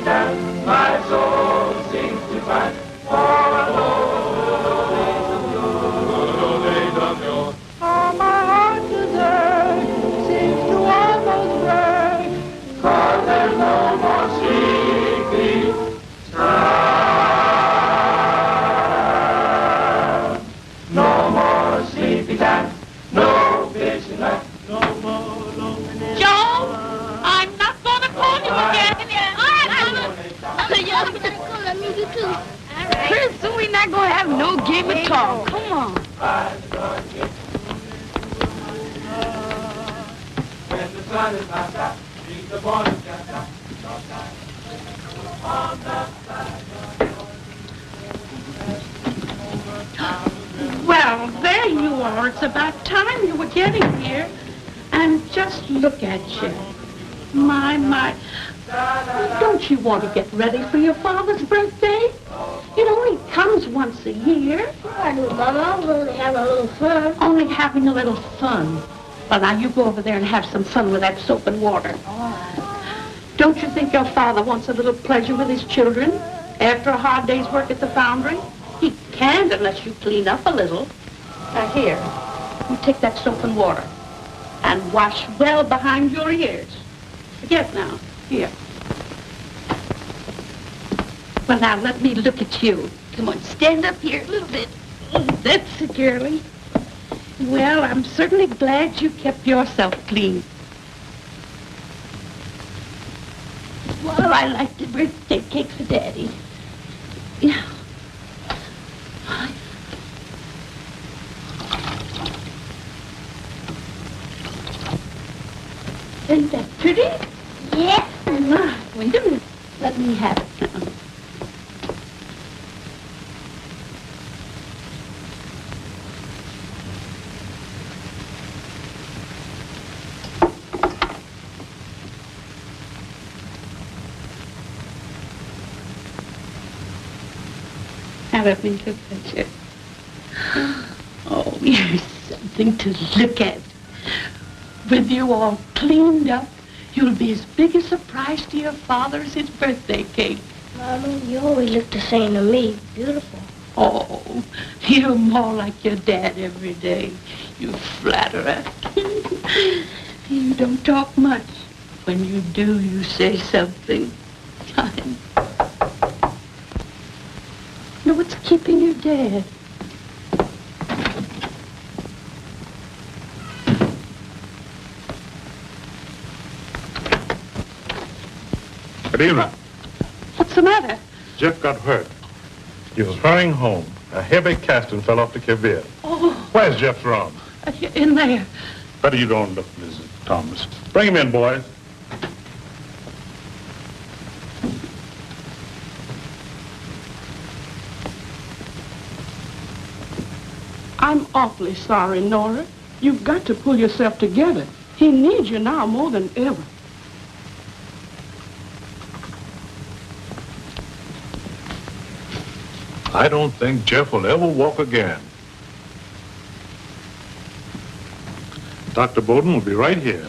and my soul sings to find. All my heart deserves seems to almost break, 'Cause there's no more sleepy time. No more sleepy time. No fishing line. No more loneliness. Joe, I'm not going to call you again. Let me do too. Pretty soon we're not going to have no game at all. Come on. When the sun is not out, keep the morning got out. On the Well, there you are. It's about time you were getting here. And just look at you. My. Don't you want to get ready for your father's birthday? It only comes once a year. I do, Mama. I was only having a little fun. Only having a little fun. Well, now you go over there and have some fun with that soap and water. Don't you think your father wants a little pleasure with his children after a hard day's work at the foundry? He can't unless you clean up a little. Now here, you take that soap and water and wash well behind your ears. Forget now. Here. Well, now let me look at you. Come on, stand up here a little bit. That's it, girlie. Well, I'm certainly glad you kept yourself clean. Well, I like the birthday cake for Daddy. Yeah. Isn't that pretty? Yeah. Wait a minute. Let me have it now. Now let me look at you. Oh, you're something to look at. With you all cleaned up, you'll be as big a surprise to your father as his birthday cake. Mama, you always look the same to me. Beautiful. Oh, you're more like your dad every day, you flatterer. You don't talk much. When you do, you say something. Now, what's keeping your dad? Good evening. What's the matter? Jeff got hurt. He was hurrying home. A heavy casting fell off the Kevir. Oh, Where's Jeff's room? in there. Better you go and look, Mrs. Thomas. Bring him in, boys. I'm awfully sorry, Nora. You've got to pull yourself together. He needs you now more than ever. I don't think Jeff will ever walk again. Dr. Bowden will be right here.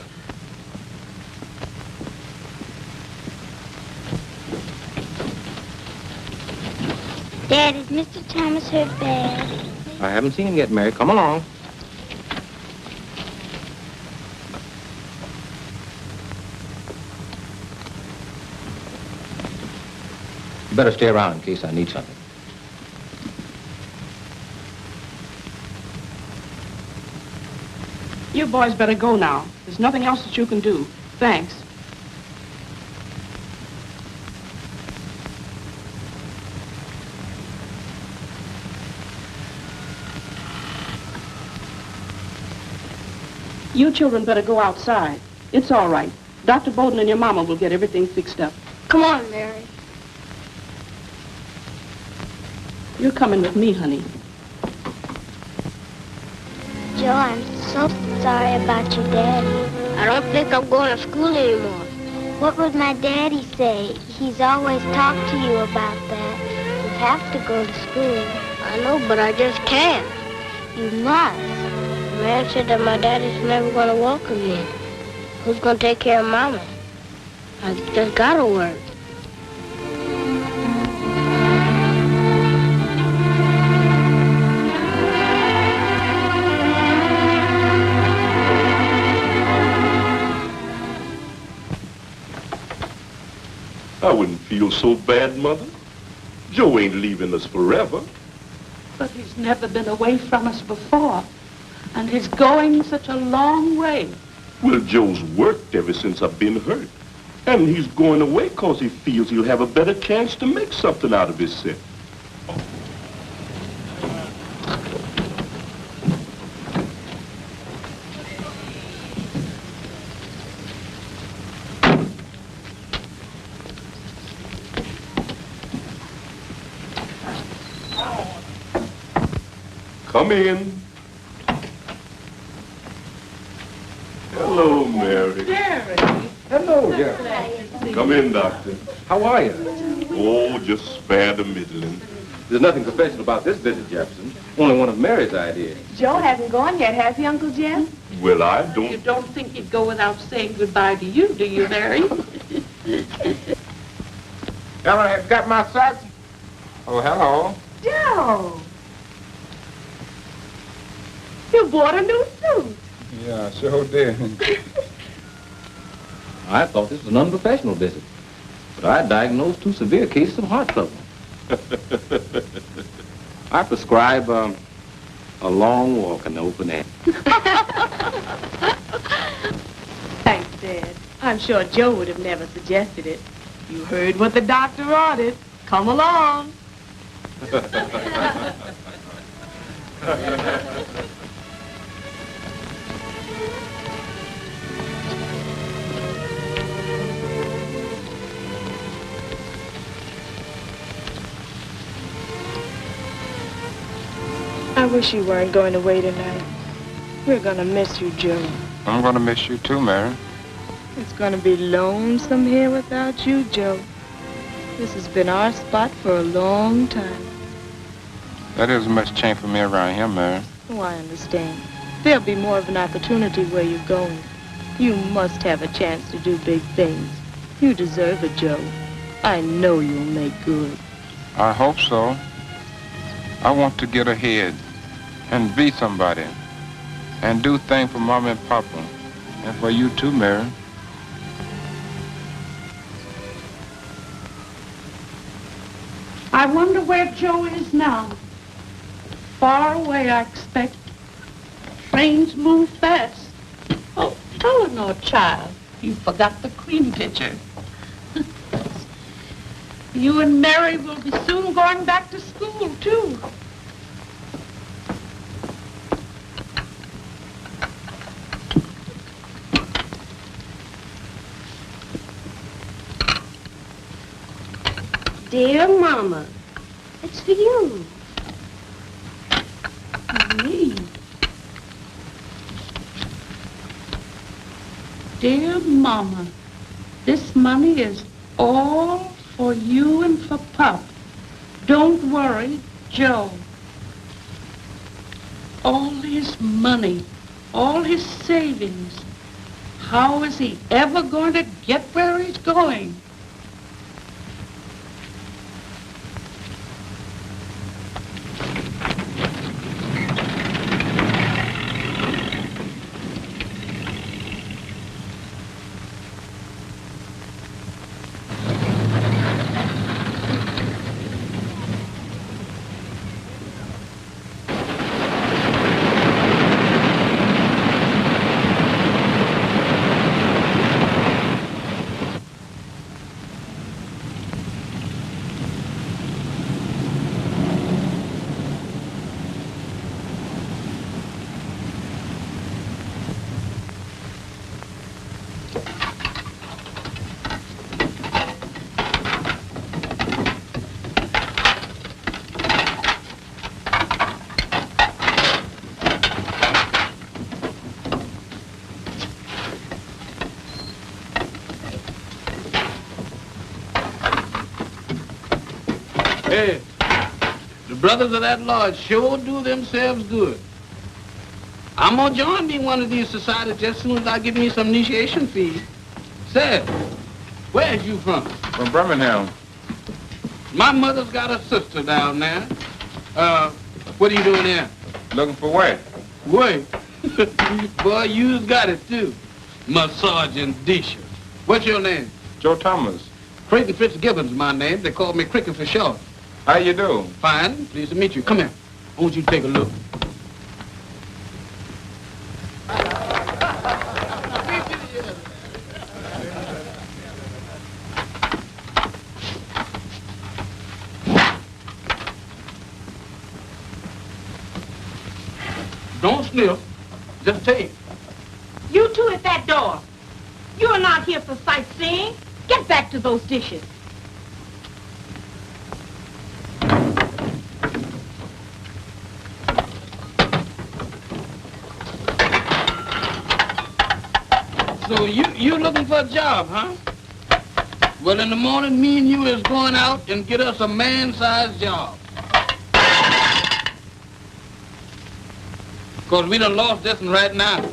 Dad, is Mr. Thomas hurt bad? I haven't seen him yet, Mary. Come along. You better stay around in case I need something. You boys better go now. There's nothing else that you can do. Thanks. You children better go outside. It's all right. Dr. Bowden and your mama will get everything fixed up. Come on, Mary. You're coming with me, honey. Joe, I'm so sorry about your daddy. I don't think I'm going to school anymore. What would my daddy say? He's always talked to you about that. You have to go to school. I know, but I just can't. You must. The man said that my daddy's never going to work again. Who's going to take care of Mama? I just got to work. I wouldn't feel so bad, Mother. Joe ain't leaving us forever. But he's never been away from us before. And he's going such a long way. Well, Joe's worked ever since I've been hurt. And he's going away because he feels he'll have a better chance to make something out of himself. Come in. Hello, Mary. Hello, Jeff. Come in, Doctor. How are you? Oh, just spare the middling. There's nothing professional about this visit, Jefferson. Only one of Mary's ideas. Joe hasn't gone yet, has he, Uncle Jeff? Well, I You don't... don't think he'd go without saying goodbye to you, do you, Mary? Ella have got my socks? Oh, hello. Joe! You bought a new suit. Yeah, I sure did. I thought this was an unprofessional visit, but I diagnosed 2 severe cases of heart trouble. I prescribe a long walk in the open air. Thanks, Dad. I'm sure Joe would have never suggested it. You heard what the doctor ordered. Come along. I wish you weren't going away tonight. We're gonna miss you, Joe. I'm gonna miss you too, Mary. It's gonna be lonesome here without you, Joe. This has been our spot for a long time. That isn't much change for me around here, Mary. Oh, I understand. There'll be more of an opportunity where you're going. You must have a chance to do big things. You deserve it, Joe. I know you'll make good. I hope so. I want to get ahead and be somebody and do things for Mama and Papa and for you too, Mary. I wonder where Joe is now. Far away, I expect. Trains move fast. Oh, Eleanor, child, you forgot the cream pitcher. You and Mary will be soon going back to school, too. Dear Mama, it's for you. Me. Dear Mama, this money is all for you and for Pop. Don't worry, Joe. All his money, all his savings. How is he ever going to get where he's going? Hey, the brothers of that lodge sure do themselves good. I'm gonna join me in one of these societies just as soon as I get me some initiation fees. Say, where's you from? From Birmingham. My mother's got a sister down there. What are you doing there? Looking for work. Work? Boy, you's got it too. Massage and dishes. What's your name? Joe Thomas. Creighton Fitzgibbon's my name. They call me Cricket for short. How you do? Fine. Pleased to meet you. Come here. I want you to take a look. Don't sniff. Just take. You two at that door. You are not here for sightseeing. Get back to those dishes. So you looking for a job, huh? Well, in the morning, me and you is going out and get us a man-sized job. Because we done lost this one right now.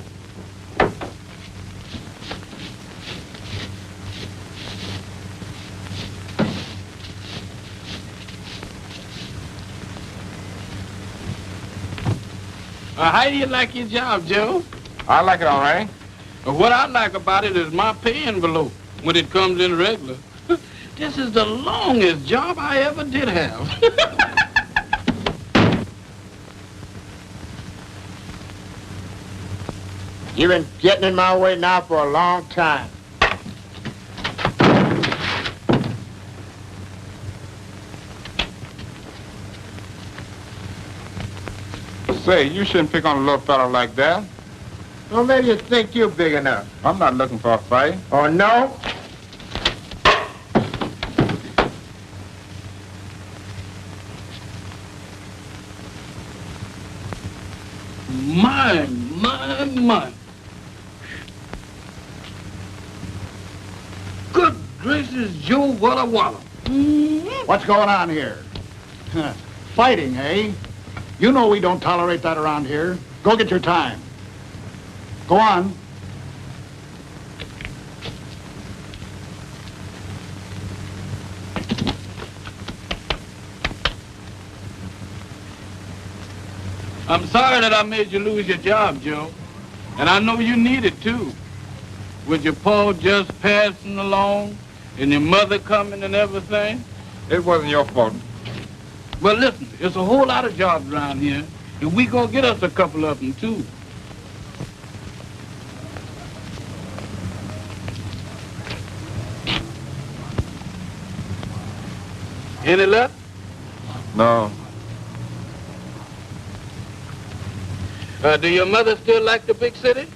How do you like your job, Joe? I like it all right. What I like about it is my pay envelope when it comes in regular. This is the longest job I ever did have. You've been getting in my way now for a long time. Say, you shouldn't pick on a little fella like that. Well, maybe you think you're big enough. I'm not looking for a fight. Oh, no? My. Good gracious, Joe, Walla Walla. What's going on here? Fighting, eh? You know we don't tolerate that around here. Go get your time. Go on. I'm sorry that I made you lose your job, Joe. And I know you need it, too. With your pa just passing along and your mother coming and everything. It wasn't your fault. Well, listen, there's a whole lot of jobs around here, and we gonna get us a couple of them, too. Any luck? No. Do your mother still like the big city?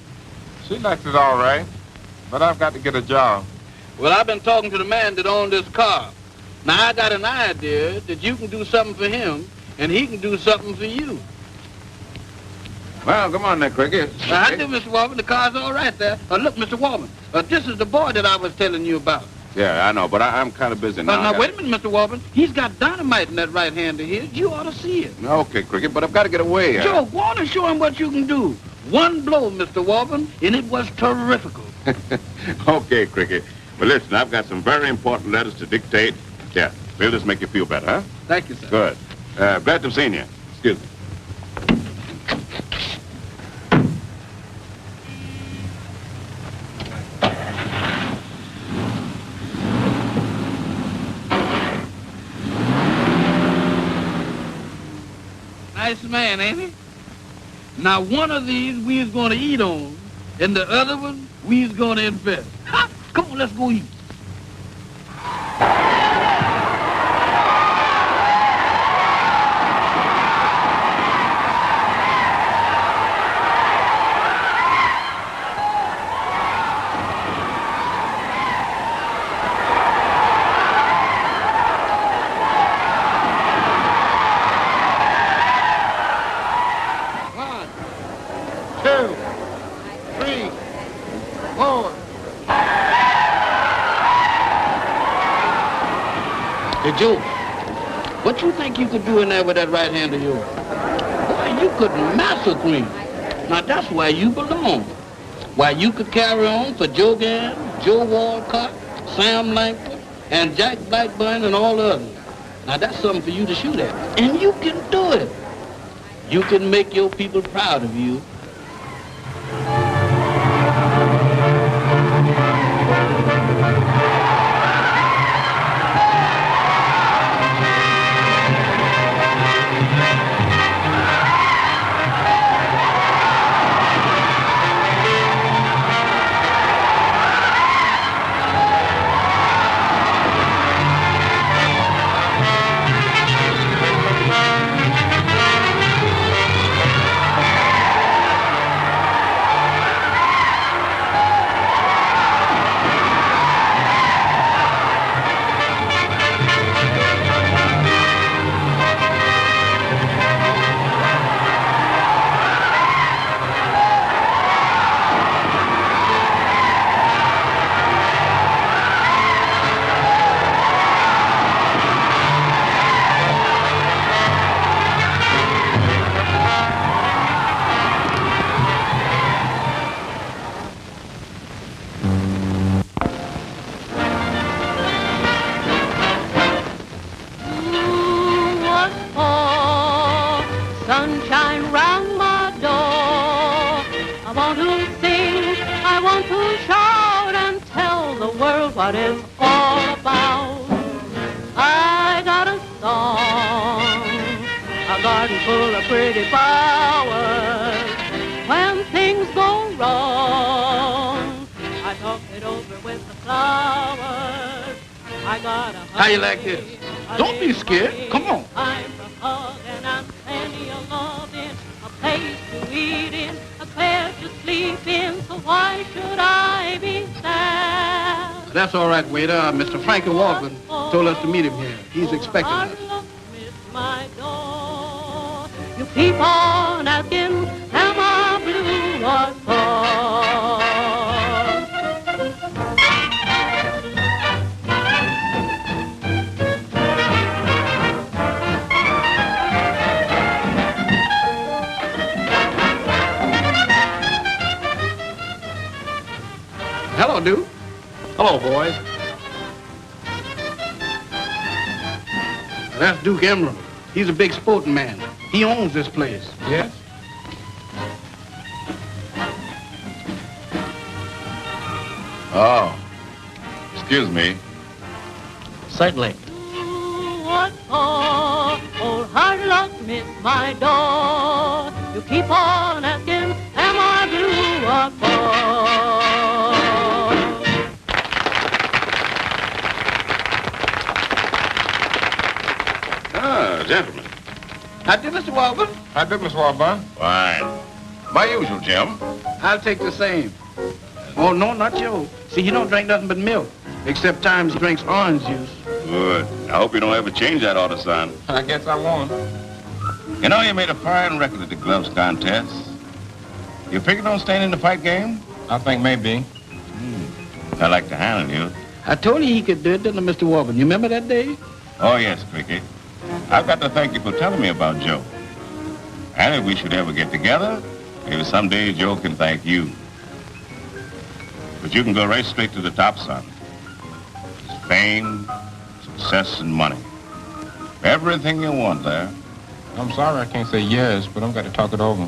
She likes it all right, but I've got to get a job. Well, I've been talking to the man that owned this car. Now, I got an idea that you can do something for him, and he can do something for you. Well, come on there, Cricket. I do, Mr. Warman. The car's all right there. Look, Mr. Warman, this is the boy that I was telling you about. Yeah, I know, but I'm kind of busy now. Now, wait a minute, Mr. Warman. He's got dynamite in that right hand of his. You ought to see it. Okay, Cricket, but I've got to get away. Joe, go on and show him what you can do. One blow, Mr. Warman, and it was terrifical. Okay, Cricket. But listen, I've got some very important letters to dictate. Yeah, will this make you feel better, huh? Thank you, sir. Good. Glad to have seen you. Excuse me. Nice man, ain't he? Now, one of these we is going to eat on, and the other one we is going to invest. Ha! Come on, let's go eat. Hey, Joe, what you think you could do in there with that right hand of yours? Boy, you could massacre him. Now, that's where you belong. Why, you could carry on for Joe Gann, Joe Walcott, Sam Langford, and Jack Blackburn and all others. Now, that's something for you to shoot at. And you can do it. You can make your people proud of you. what it's all about. I got a song, a garden full of pretty flowers. When things go wrong, I talk it over with the flowers. I got a How you like this? Don't be scared. Come on. time for hugging and plenty of loving, a place to eat in, a bed to sleep in, so why should I be sad? That's all right, waiter. Mr. Frankie Walker told us to meet him here. He's expecting us. My door. You keep on asking, am I blue or soft? Hello, Duke. Hello, boys. That's Duke Emerald. He's a big sporting man. He owns this place. Yes? Oh, excuse me. Certainly. What for? Old hard luck missed my door. You keep on asking, am I blue or for? Ah, gentlemen. How do, Mr. Walker? How do, Miss Warburn? Fine. My usual, Jim. I'll take the same. Oh, no, not you. See, he don't drink nothing but milk, except times he drinks orange juice. Good. I hope you don't ever change that order, son. I guess I won. You know, you made a fine record at the gloves contest. You figured on staying in the fight game? I think maybe. I like to handle you. I told you he could do it, didn't I, Mr. Walker? You remember that day? Oh, yes, Cricket. I've got to thank you for telling me about Joe. And if we should ever get together, maybe someday Joe can thank you. But you can go right straight to the top, son. It's fame, success, and money. Everything you want there. I'm sorry I can't say yes, but I've got to talk it over.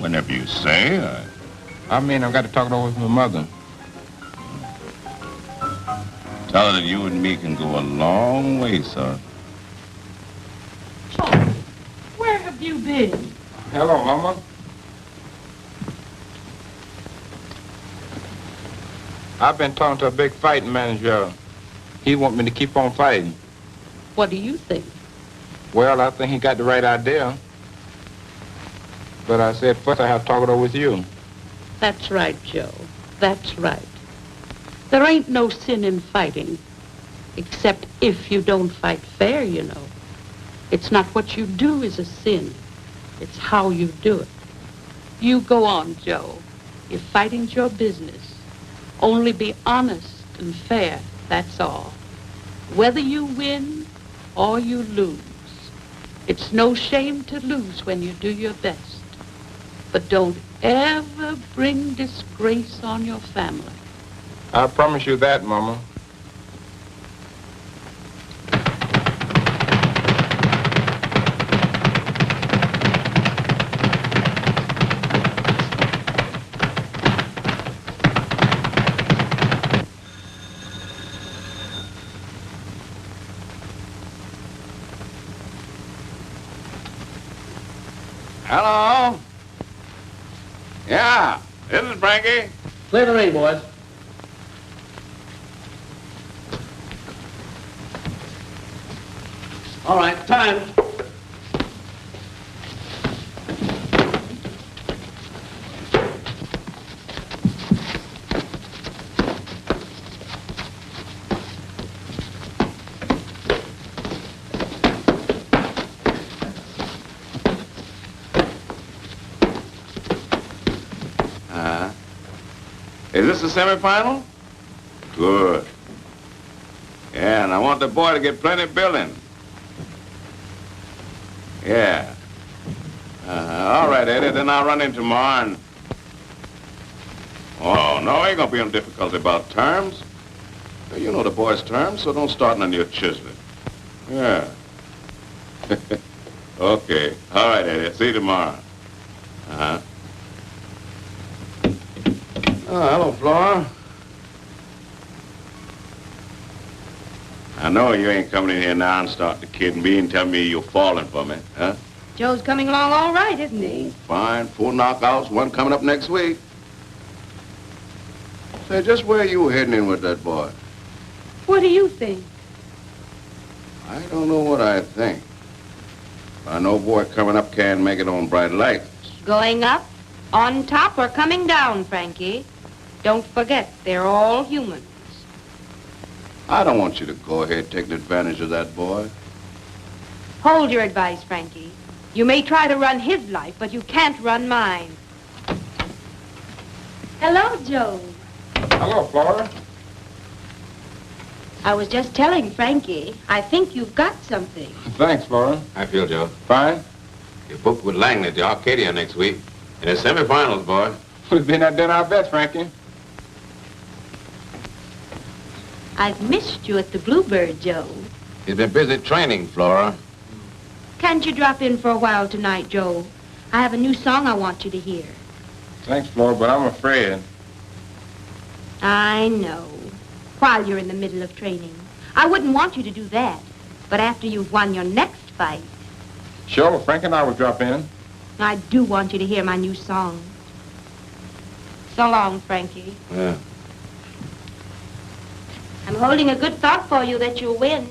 Whenever you say, I mean, I've got to talk it over with my mother. tell her that you and me can go a long way, son. Charlie, where have you been? Hello, Mama. I've been talking to a big fighting manager. He wants me to keep on fighting. What do you think? Well, I think he got the right idea. But I said first I have to talk it over with you. That's right, Joe. That's right. There ain't no sin in fighting, except if you don't fight fair, you know. It's not what you do is a sin. It's how you do it. You go on, Joe. If fighting's your business, only be honest and fair, that's all. Whether you win or you lose, it's no shame to lose when you do your best. But don't ever bring disgrace on your family. I promise you that, Mama. Hello? Yeah, this is Frankie. Clear the ring, boys. All right, time. Is this the semifinal? Good. Yeah, and I want the boy to get plenty billing. Yeah. All right, Eddie, then I'll run in tomorrow and... Oh, no, ain't gonna be no difficulty about terms. You know the boy's terms, so don't start on your chisel. Yeah. Okay. All right, Eddie, see you tomorrow. Uh-huh. Oh, hello, Flora. I know you ain't coming in here now and starting to kid me and tell me you're falling for me, huh? Joe's coming along all right, isn't he? Fine. 4 knockouts, 1 coming up next week. Say, just where you heading in with that boy? What do you think? I don't know what I think. I know boy coming up can't make it on bright lights. Going up, on top, or coming down, Frankie. Don't forget, they're all humans. I don't want you to go ahead taking advantage of that boy. Hold your advice, Frankie. You may try to run his life, but you can't run mine. Hello, Joe. Hello, Flora. I was just telling Frankie, I think you've got something. Thanks, Flora. I feel, Joe. Fine. You're booked with Langley at the Arcadia next week. In the semifinals, boy. We've been at dinner our best, Frankie. I've missed you at the Bluebird, Joe. He's been busy training, Flora. Can't you drop in for a while tonight, Joe? I have a new song I want you to hear. Thanks, Flora, but I'm afraid. I know. While you're in the middle of training. I wouldn't want you to do that. But after you've won your next fight, Sure, Frank and I will drop in. I do want you to hear my new song. So long, Frankie. Yeah. I'm holding a good thought for you that you'll win.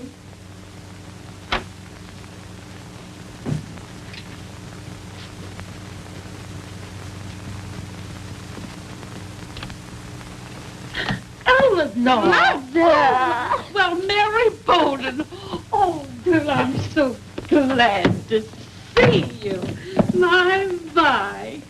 Eleanor. Mother! Well, Mary Bowden. Oh, dear, I'm so glad to see you. My.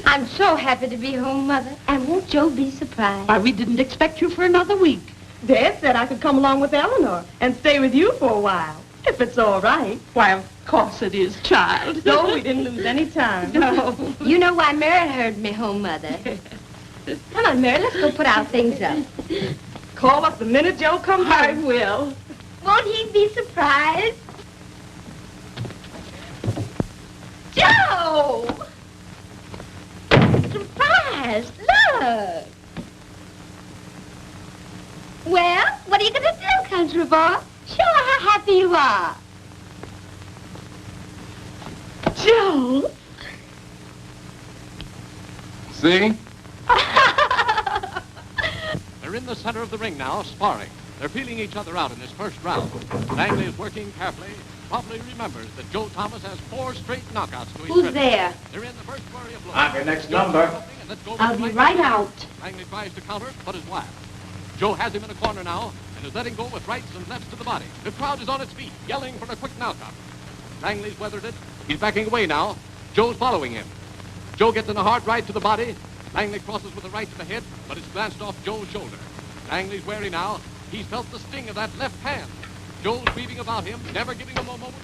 I'm so happy to be home, Mother. And won't Joe be surprised? Why, we didn't expect you for another week. Dad said I could come along with Eleanor and stay with you for a while, if it's all right. Why, of course it is, child. So we didn't lose any time. No. You know why Mary heard me home, Mother. Come on, Mary, let's go put our things up. Call us the minute Joe comes I home. will. Won't he be surprised? Joe! Surprise! Look! Well, what are you going to do, country boy? Show her how happy you are. Joe. See? They're in the center of the ring now, sparring. They're feeling each other out in this first round. Langley is working carefully. Probably remembers that Joe Thomas has 4 straight knockouts to his Who's credit. there? They're in the first flurry of blows. I'm your next number. I'll be right out. Langley tries to counter, but is whacked. Joe has him in a corner now and is letting go with rights and lefts to the body. The crowd is on its feet, yelling for a quick knockout. Langley's weathered it. He's backing away now. Joe's following him. Joe gets in a hard right to the body. Langley crosses with a right to the head, but it's glanced off Joe's shoulder. Langley's wary now. He's felt the sting of that left hand. Joe's weaving about him, never giving him a moment.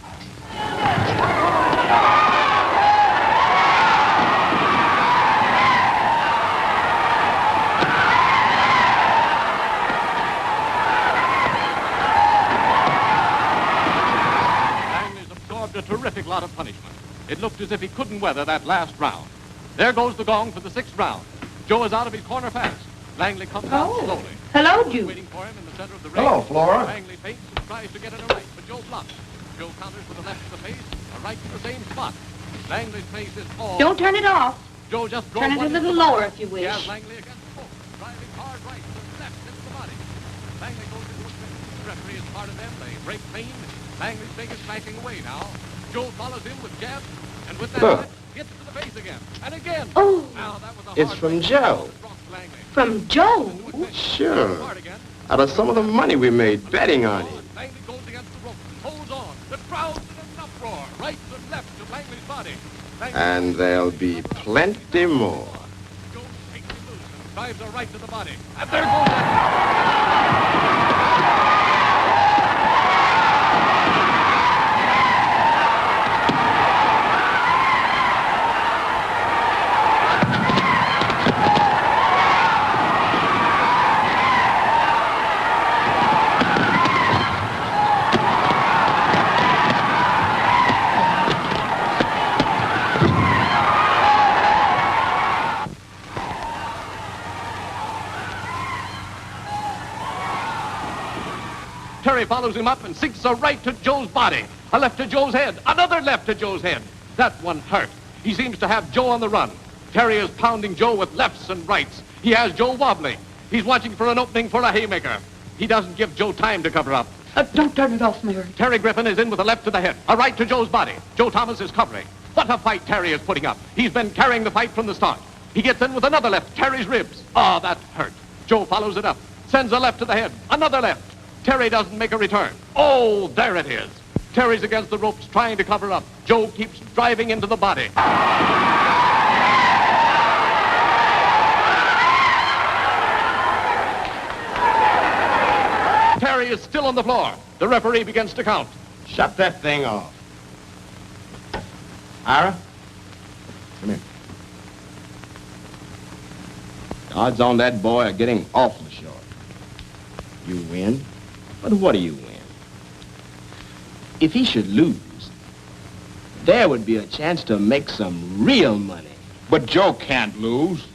Langley's absorbed a terrific lot of punishment. It looked as if he couldn't weather that last round. There goes the gong for the 6th round. Joe is out of his corner fast. Langley comes out slowly. Hello, Jude. Waiting for him in the center of the ring. Hello, Flora. Langley feints and tries to get in a right, but Joe blocks. Joe counters with a left to the face, a right to the same spot. Langley's face is all. Don't turn it off. Joe just drove Turn it one a little into the lower body. if you He has wish. Langley against the post, driving hard right to the left into the body. Langley goes into a spin. The referee is part of them. They break clean. Langley's thing is backing away now. Joe follows him with jabs, and with that Look. left, gets to the face again. And again. Oh. Now that was a It's hard from right. Joe. Langley. From Joe? Sure. Hard again. Out of some of the money we made betting on him. Langley goes against the rope, holds on. The crowd's in an uproar. Right and left to Langley's body. Langley And there'll be plenty more. goes takes him loose and drives a right to the body. And there goes that. Terry follows him up and sinks a right to Joe's body. A left to Joe's head. Another left to Joe's head. That one hurt. He seems to have Joe on the run. Terry is pounding Joe with lefts and rights. He has Joe wobbling. He's watching for an opening for a haymaker. He doesn't give Joe time to cover up. Don't turn it off, Mary. Terry Griffin is in with a left to the head. A right to Joe's body. Joe Thomas is covering. What a fight Terry is putting up. He's been carrying the fight from the start. He gets in with another left. Terry's ribs. Oh, that hurt. Joe follows it up. Sends a left to the head. Another left. Terry doesn't make a return. Oh, there it is. Terry's against the ropes trying to cover up. Joe keeps driving into the body. Terry is still on the floor. The referee begins to count. Shut that thing off. Ira, come here. The odds on that boy are getting awfully short. You win, but what do you win? If he should lose, there would be a chance to make some real money. But Joe can't lose.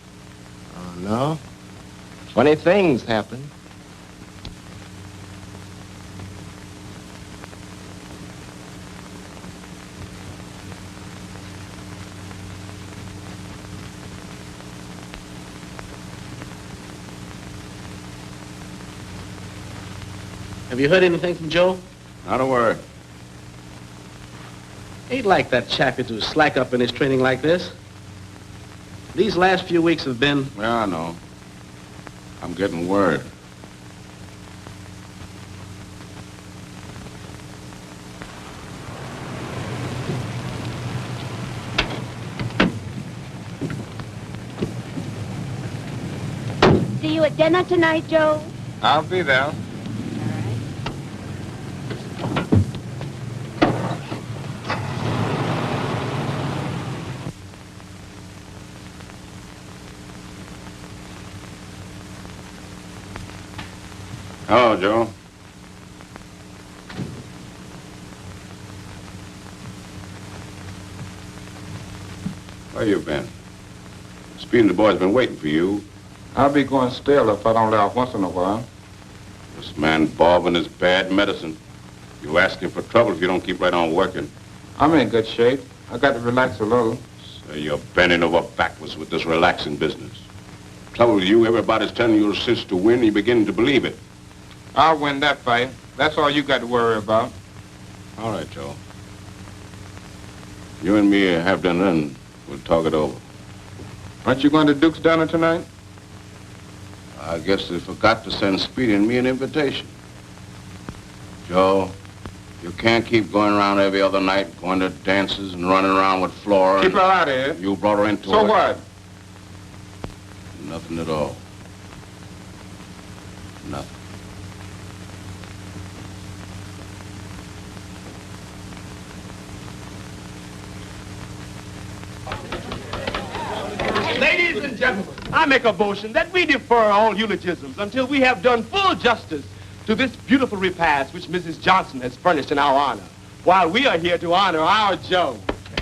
Oh, no? Funny things happen. Have you heard anything from Joe? Not a word. Ain't like that chappie to slack up in his training like this. These last few weeks have been... Yeah, I know. I'm getting word. See you at dinner tonight, Joe? I'll be there. Hello, Joe. Where you been? Speed and the boys been waiting for you. I'll be going stale if I don't lay off once in a while. This man Baldwin is bad medicine. You ask him for trouble if you don't keep right on working. I'm in good shape. I got to relax a little. So you're bending over backwards with this relaxing business. Trouble with you, everybody's telling you your sis to win, and you're beginning to believe it. I'll win that fight. That's all you got to worry about. All right, Joe. You and me have dinner, and we'll talk it over. Aren't you going to Duke's dinner tonight? I guess they forgot to send Speedy and me an invitation. Joe, you can't keep going around every other night, going to dances and running around with Flora. Keep her out of here. You brought her into it. So what? Nothing at all. Nothing. Ladies and gentlemen, I make a motion that we defer all eulogisms until we have done full justice to this beautiful repast which Mrs. Johnson has furnished in our honor, while we are here to honor our Joe.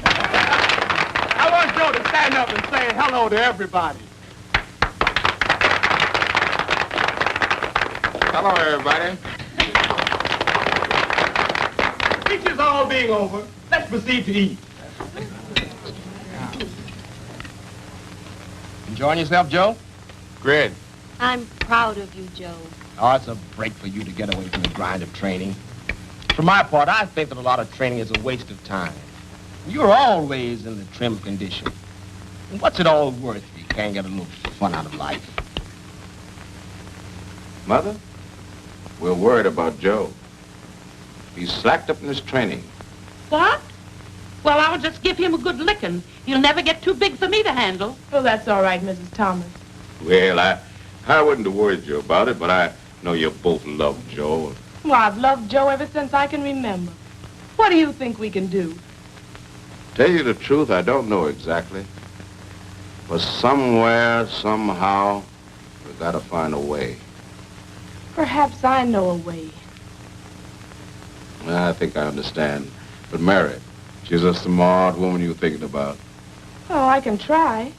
I want Joe to stand up and say hello to everybody. Hello, everybody. Speeches all being over, let's proceed to eat. Enjoying yourself, Joe? Great. I'm proud of you, Joe. Oh, it's a break for you to get away from the grind of training. For my part, I think that a lot of training is a waste of time. You're always in the trim condition. And what's it all worth if you can't get a little fun out of life? Mother, we're worried about Joe. He's slacked up in his training. What? Well, I would just give him a good licking. He'll never get too big for me to handle. Oh, that's all right, Mrs. Thomas. Well, I wouldn't have worried you about it, but I know you both love Joe. Well, I've loved Joe ever since I can remember. What do you think we can do? Tell you the truth, I don't know exactly. But somewhere, somehow, we gotta find a way. Perhaps I know a way. I think I understand. But Mary, she's a smart woman you're thinking about. Oh, I can try.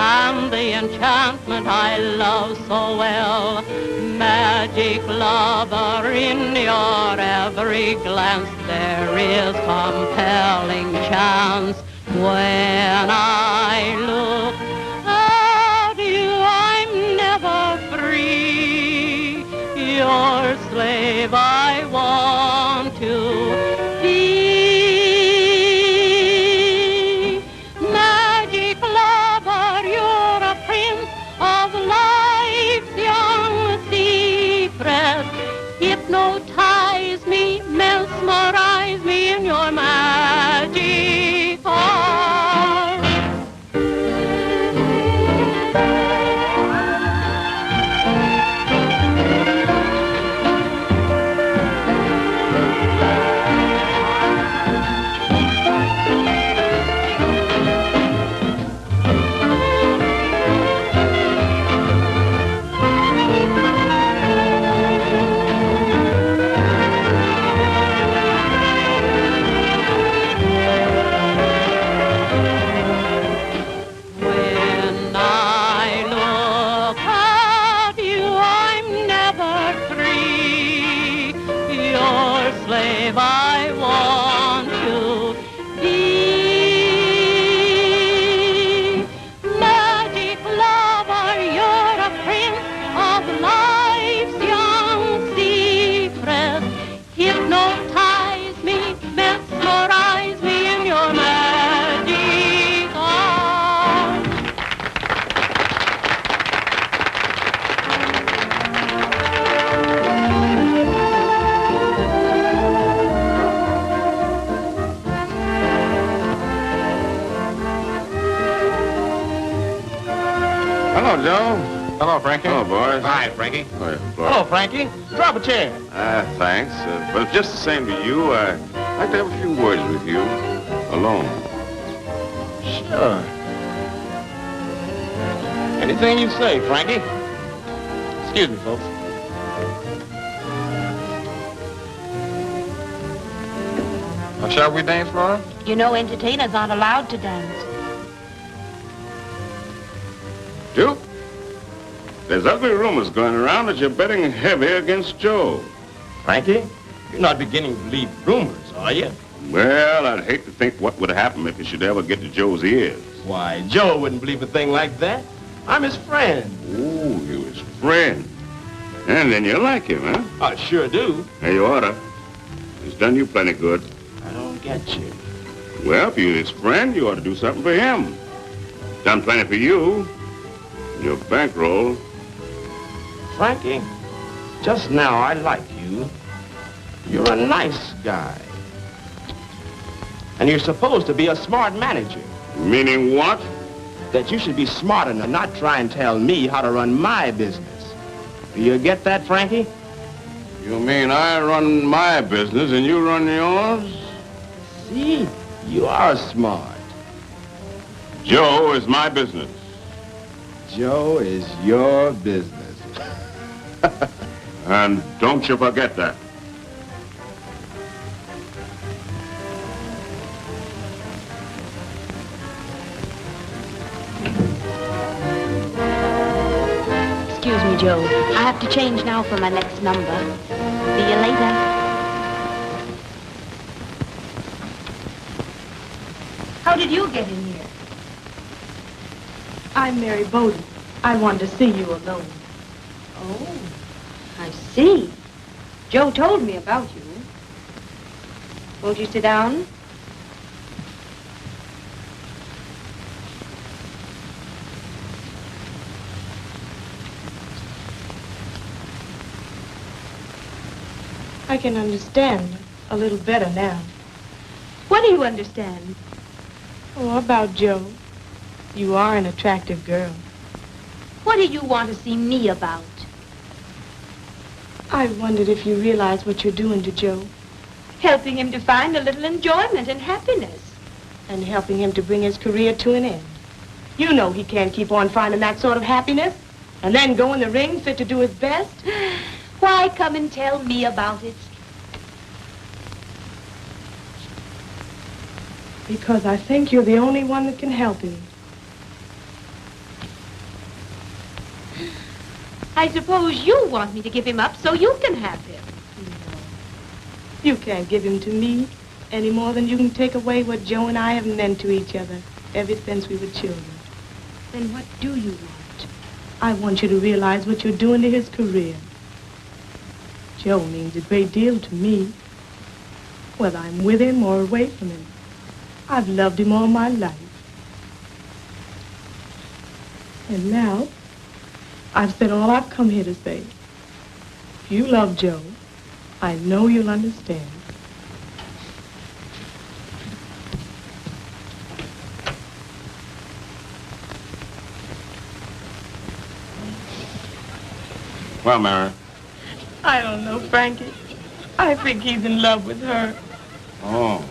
and the enchantment I love so well. Magic lover, in your every glance there is compelling chance. When I look at you, I'm never free. Your slave I want to be. Magic lover, you're a prince of life's young secret. Hypnotize me, mesmerize me in your magic arms. I want to be. Magic lover, you're a prince of life's young secret. Hypnotize me, mesmerize me in your magic arms. Hello, Joe. Hello, Frankie. Hello, boys. Hi, Frankie. Oh, yeah, Hello, Frankie. Drop a chair. Thanks. But if just the same to you, I'd like to have a few words with you. Alone. Sure. Anything you say, Frankie. Excuse me, folks. Shall we dance, Laura? You know entertainers aren't allowed to dance. Duke, there's ugly rumors going around that you're betting heavy against Joe. Frankie, you're not beginning to believe rumors, are you? Well, I'd hate to think what would happen if it should ever get to Joe's ears. Why, Joe wouldn't believe a thing like that. I'm his friend. Oh, you're his friend. And then you like him, huh? I sure do. Hey, you oughta. He's done you plenty good. I don't get you. Well, if you're his friend, you ought to do something for him. Done plenty for you. Your bankroll. Frankie, just now I like you. You're a nice guy. And you're supposed to be a smart manager. Meaning what? That you should be smart enough to not try and tell me how to run my business. Do you get that, Frankie? You mean I run my business and you run yours? See, you are smart. Joe is my business. Joe is your business. And don't you forget that. Excuse me, Joe. I have to change now for my next number. See you later. How did you get in here? I'm Mary Bowden. I wanted to see you alone. Oh, I see. Joe told me about you. Won't you sit down? I can understand a little better now. What do you understand? Oh, about Joe. You are an attractive girl. What do you want to see me about? I wondered if you realize what you're doing to Joe. Helping him to find a little enjoyment and happiness. And helping him to bring his career to an end. You know he can't keep on finding that sort of happiness. And then go in the ring fit to do his best. Why come and tell me about it? Because I think you're the only one that can help him. I suppose you want me to give him up so you can have him. You can't give him to me any more than you can take away what Joe and I have meant to each other ever since we were children. Then what do you want? I want you to realize what you're doing to his career. Joe means a great deal to me. Whether I'm with him or away from him, I've loved him all my life. And now, I've said all I've come here to say. If you love Joe, I know you'll understand. Well, Mary. I don't know, Frankie. I think he's in love with her. Oh.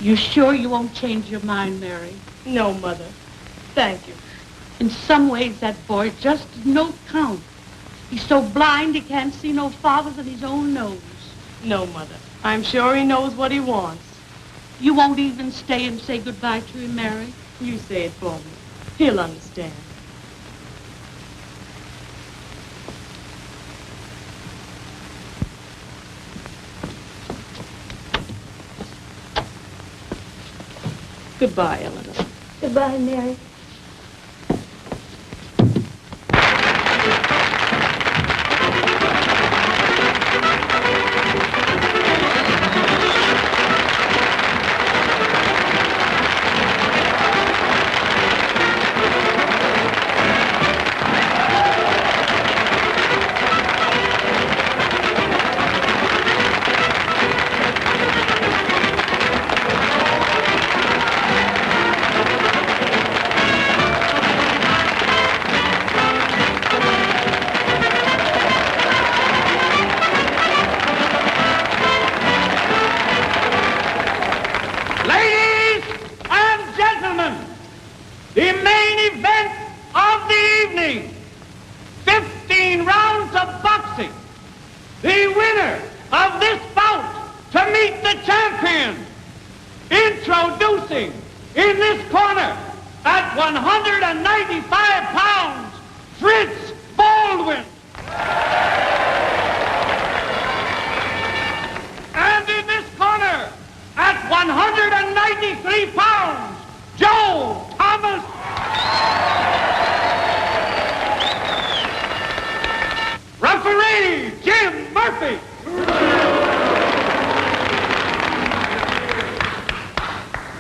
You sure you won't change your mind, Mary? No, Mother. Thank you. In some ways, that boy just no count. He's so blind he can't see no farther than his own nose. No, Mother. I'm sure he knows what he wants. You won't even stay and say goodbye to him, Mary? You say it for me. He'll understand. Goodbye, Eleanor. Goodbye, Mary.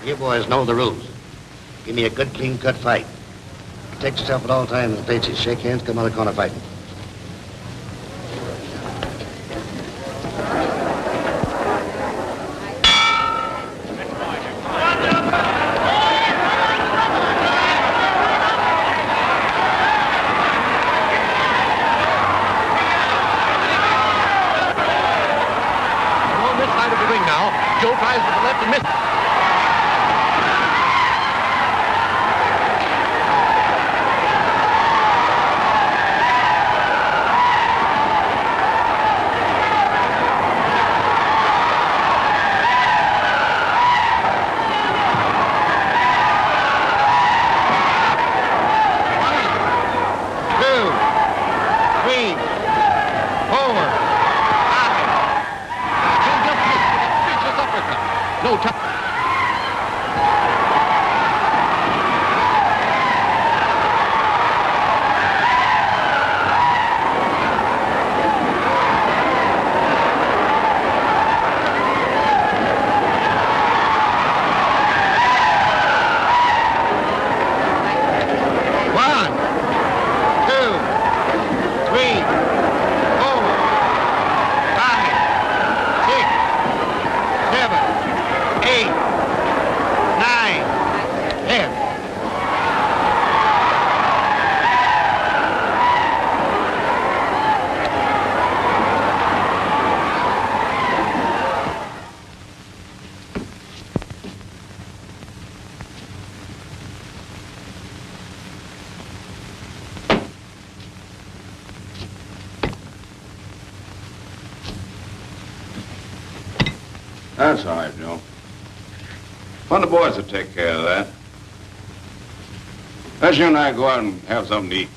You boys know the rules. Give me a good, clean-cut fight. Protect yourself at all times and faces. Shake hands, come out of the corner fighting. On this side of the ring now. Joe tries with the left and misses. No time. That's all right, Joe. One of the boys will take care of that. Let's you and I go out and have something to eat.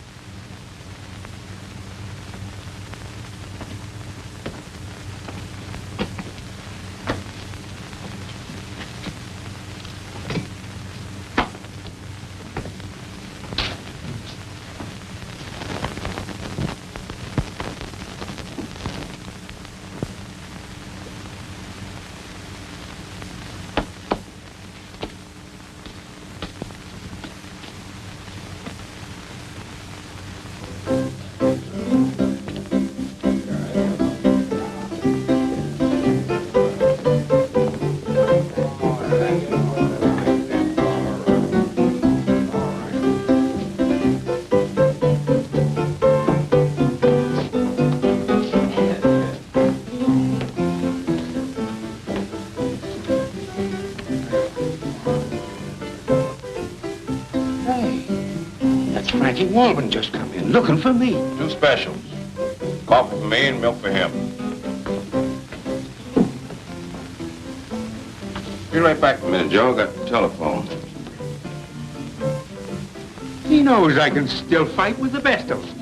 Walden just come in, looking for me. 2 specials. Coffee for me and milk for him. Be right back in a minute, Joe. Got the telephone. He knows I can still fight with the best of them.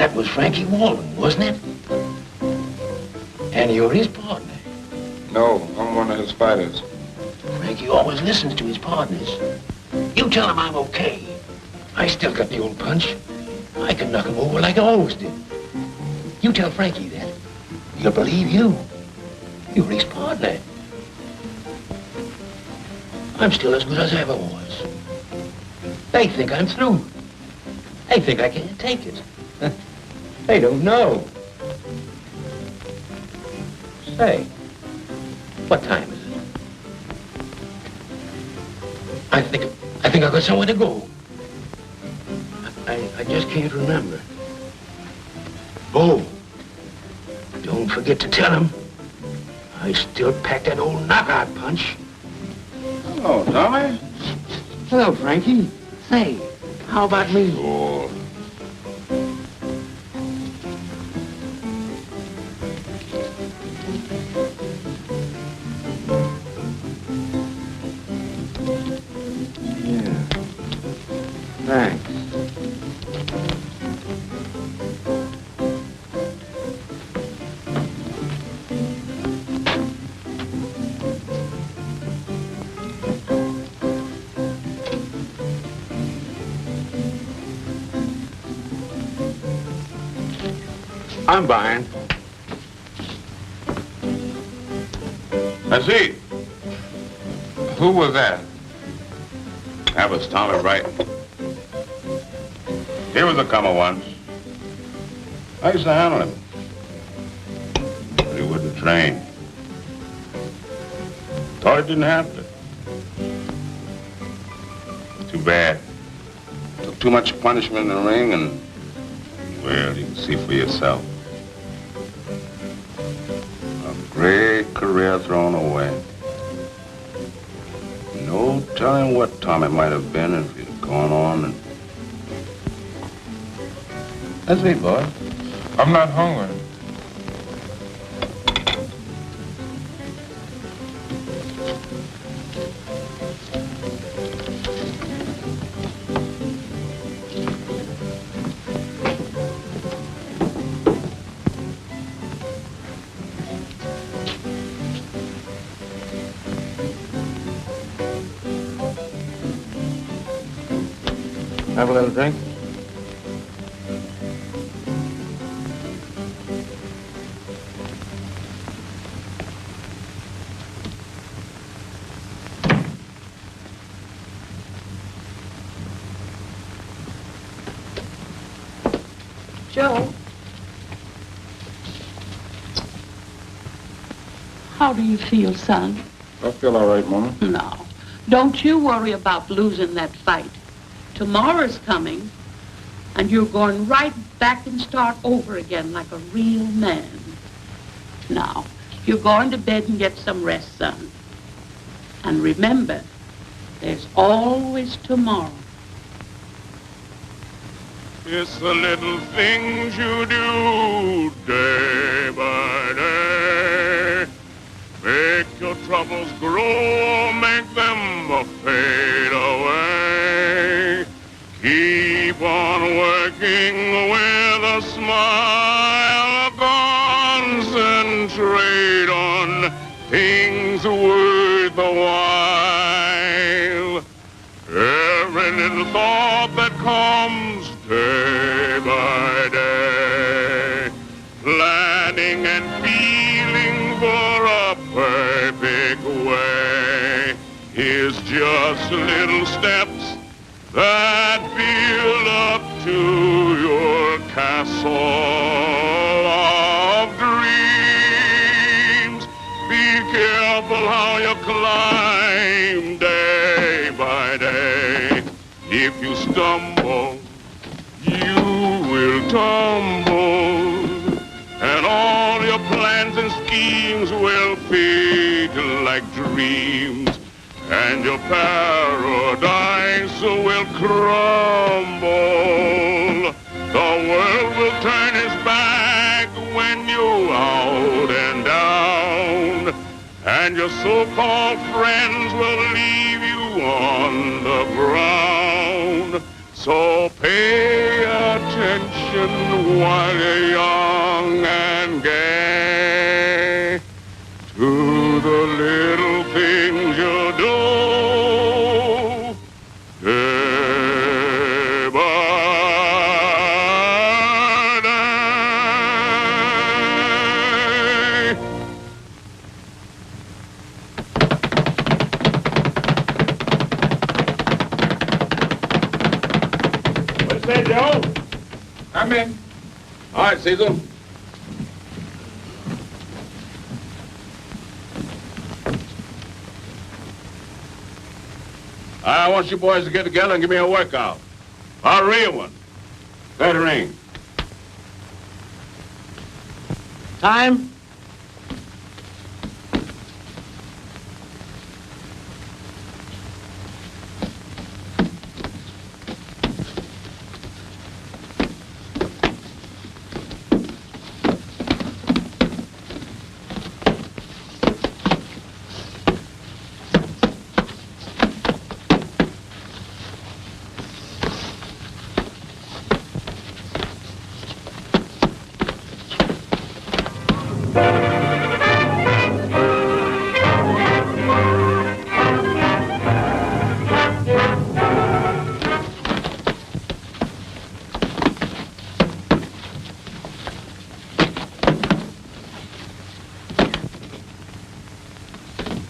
That was Frankie Walden, wasn't it? And you're his partner. No, I'm one of his fighters. Frankie always listens to his partners. You tell him I'm okay. I still got the old punch. I can knock him over like I always did. You tell Frankie that. He'll believe you. You're his partner. I'm still as good as I ever was. They think I'm through. They think I can't take it. They don't know. Say, what time is it? I think I've got somewhere to go. I just can't remember. Oh, don't forget to tell him I still pack that old knockout punch. Hello, Tommy. Hello, Frankie. Say, how about me? Oh. Yeah. Thanks. I'm buying. I see. Who was that? That was Tommy Bright. He was a comer once. I used to handle him. But he wouldn't train. Thought he didn't have to. Too bad. Took too much punishment in the ring and, well, you can see for yourself. A great career thrown away. No telling what Tommy might have been if he'd gone on and... Let's eat, boy. I'm not hungry. Have a little drink? Joe, how do you feel, son? I feel all right, Mama. No. Don't you worry about losing that fight. Tomorrow's coming, and you're going right back and start over again like a real man. Now, you're going to bed and get some rest, son. And remember, there's always tomorrow. It's the little things you do day by day. Make your troubles grow, make them fade away. Keep on working with a smile. Concentrate on things worth the while. Every little thought that comes day by day, planning and feeling for a perfect way, is just little steps that build up to your castle of dreams. Be careful how you climb day by day. If you stumble, you will tumble, and all your plans and schemes will fade like dreams, and your paradise will crumble. The world will turn its back when you're out and down, and your so-called friends will leave you on the ground. So pay attention attention while you're young and gay to the little things you do day by day. What's that, Joe? I'm in. All right, Cecil. I want you boys to get together and give me a workout. A real one. Therin. Time?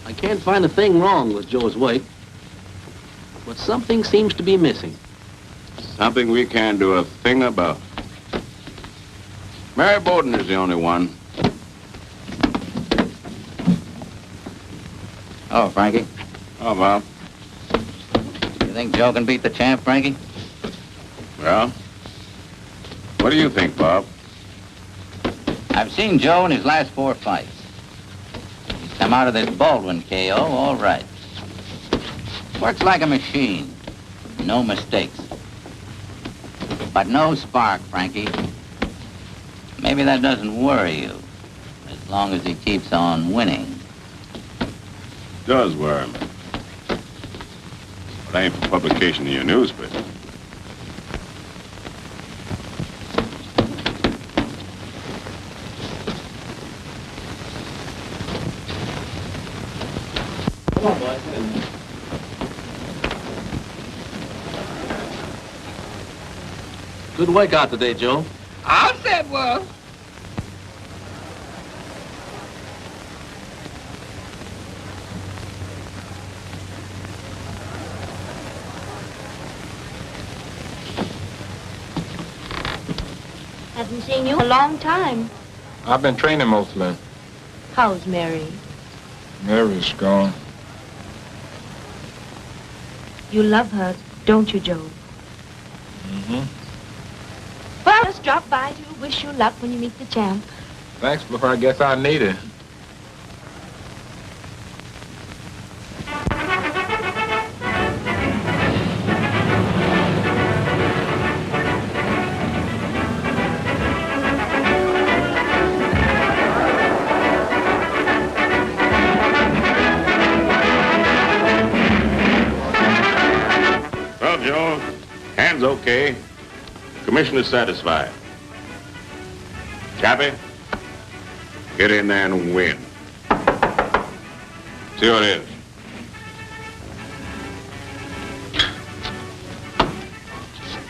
I can't find a thing wrong with Joe's weight, but something seems to be missing. Something we can't do a thing about. Mary Bowden is the only one. Oh, Frankie. Oh, Bob. You think Joe can beat the champ, Frankie? Well, what do you think, Bob? I've seen Joe in his last 4 fights. He's come out of this Baldwin KO all right. Works like a machine. No mistakes. But no spark, Frankie. Maybe that doesn't worry you, as long as he keeps on winning. Does worry me. But ain't for publication in your newspaper. Come on, boys. Good workout today, Joe. I'll say it was. Haven't seen you in a long time. I've been training mostly. How's Mary? Mary's gone. You love her, don't you, Joe? Mm-hmm. Well, just drop by to wish you luck when you meet the champ. Thanks, but I guess I need it. Well, Joe, hand's okay. Commissioner's satisfied. Chappie, get in there and win. See what it is.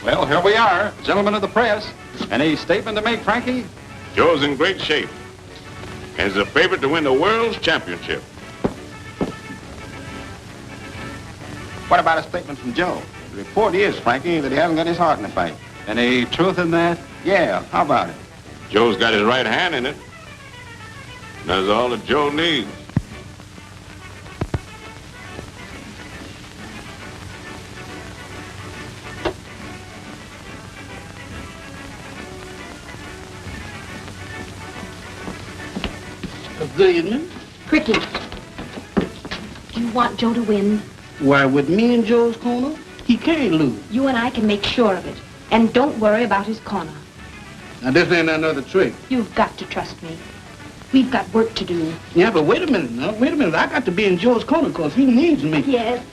Well, here we are, gentlemen of the press. Any statement to make, Frankie? Joe's in great shape and is a favorite to win the world's championship. What about a statement from Joe? The report is, Frankie, that he hasn't got his heart in the fight. Any truth in that? Yeah, how about it? Joe's got his right hand in it. That's all that Joe needs. Gillian, Cricket, do you want Joe to win? why, with me in Joe's corner, he can't lose. You and I can make sure of it. And don't worry about his corner. Now, this ain't another trick. You've got to trust me. We've got work to do. Yeah, but wait a minute now. Wait a minute. I got to be in Joe's corner because he needs me. Yes.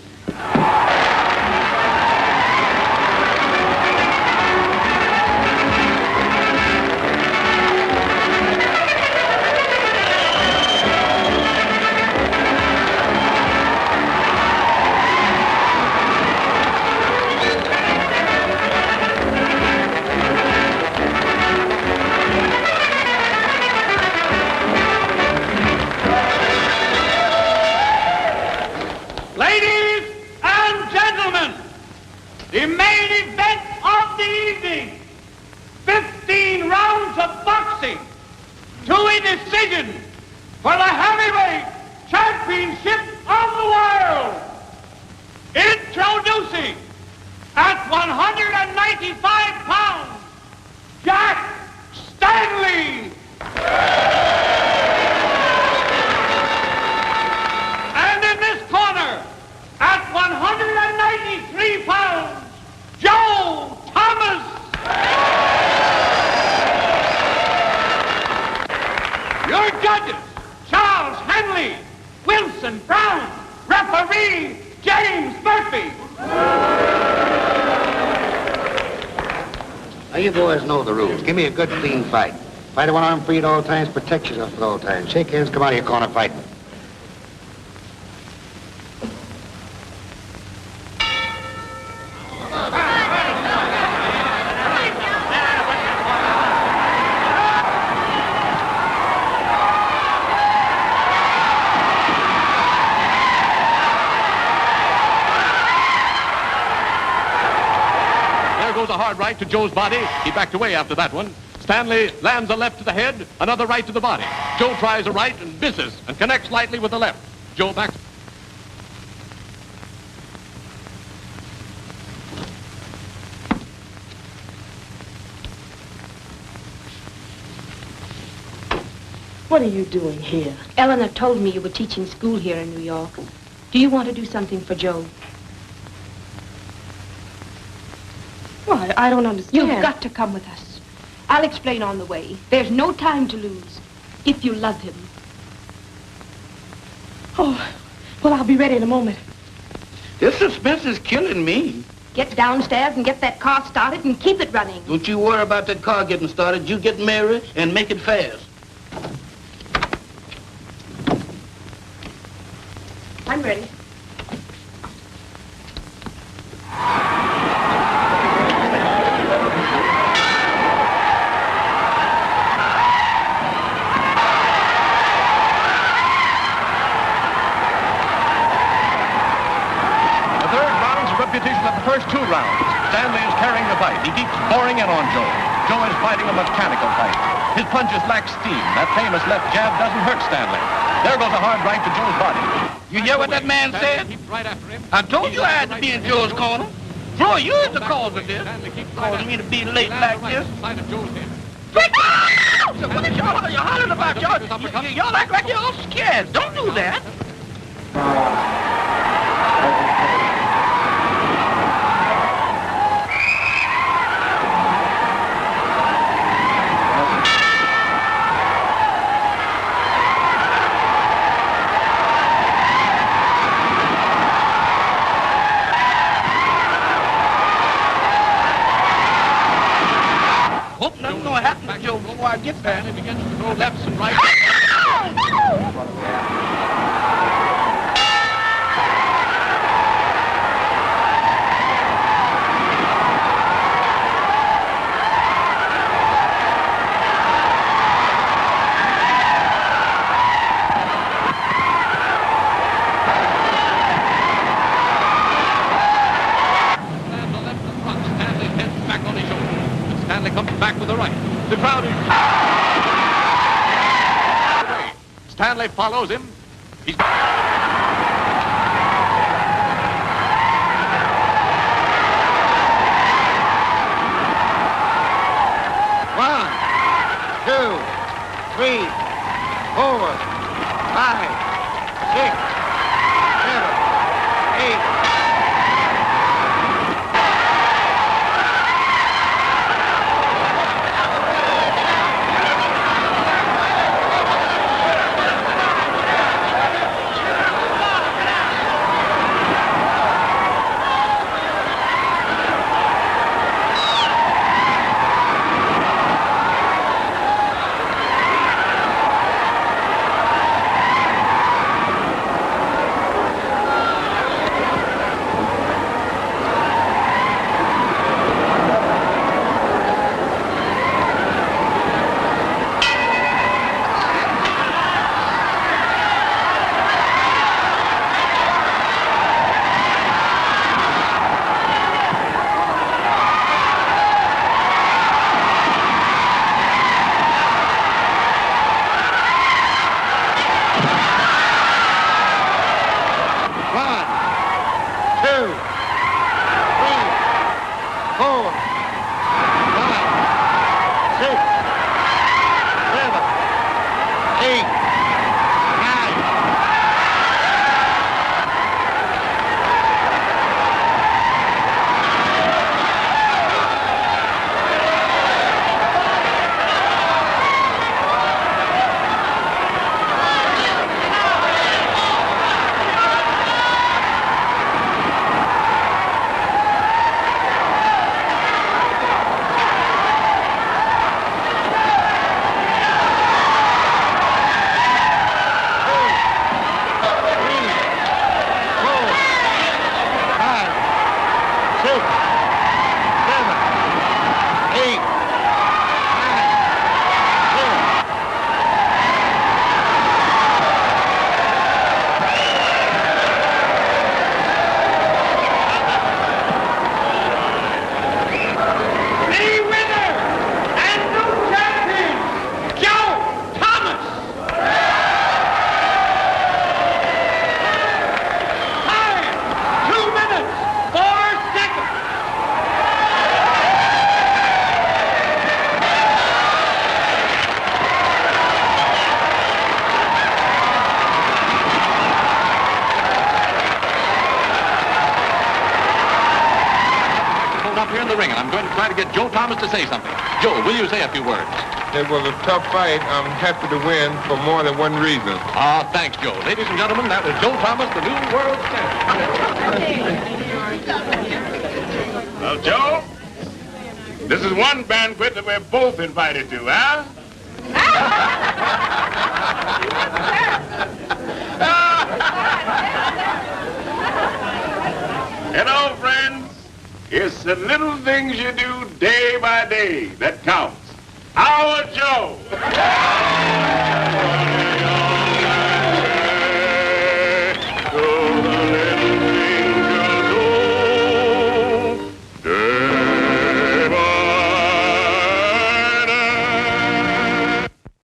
decision for the heavyweight championship of the world. Introducing at 195 pounds, Jack Stanley. And in this corner, at 193 pounds, Joe Thomas. Your judges, Charles Hanley, Wilson Brown, referee James Murphy. Now, you boys know the rules. Give me a good, clean fight. Fight a one-arm free at all times, protect yourself at all times. Shake hands, come out of your corner fighting. A hard right to Joe's body. He backed away after that one. Stanley lands a left to the head, another right to the body. Joe tries a right and misses and connects lightly with the left. Joe backs. What are you doing here? Eleanor told me you were teaching school here in New York. Do you want to do something for Joe? Why, I don't understand. You've got to come with us. I'll explain on the way. There's no time to lose. If you love him. Oh, well, I'll be ready in a moment. This suspense is killing me. Get downstairs and get that car started and keep it running. Don't you worry about that car getting started. You get married and make it fast. I'm ready. First 2 rounds. Stanley is carrying the fight. He keeps pouring in on Joe. Joe is fighting a mechanical fight. His punches lack steam. That famous left jab doesn't hurt Stanley. There goes a hard right to Joe's body. You hear what that man said? I told you I had to be in Joe's corner. Floyd, you're the cause of this. Causing me to be late like this. Break out! What is y'all hollering about? Y'all act like you're all scared. Don't do that. Nothing's gonna happen to Joe before I get there. He begins to throw lefts and rights. Stanley comes back with the right. The crowd is... Stanley follows him. He's... One, 2, 3, 4, 5, 6, 7, 8. try to get Joe Thomas to say something. Joe, will you say a few words? It was a tough fight. I'm happy to win for more than one reason. Ah, thanks, Joe. Ladies and gentlemen, that was Joe Thomas, the new world champion. Well, Joe, this is one banquet that we're both invited to, huh? You know, friends, it's the little things you do day by day that counts. Our Joe!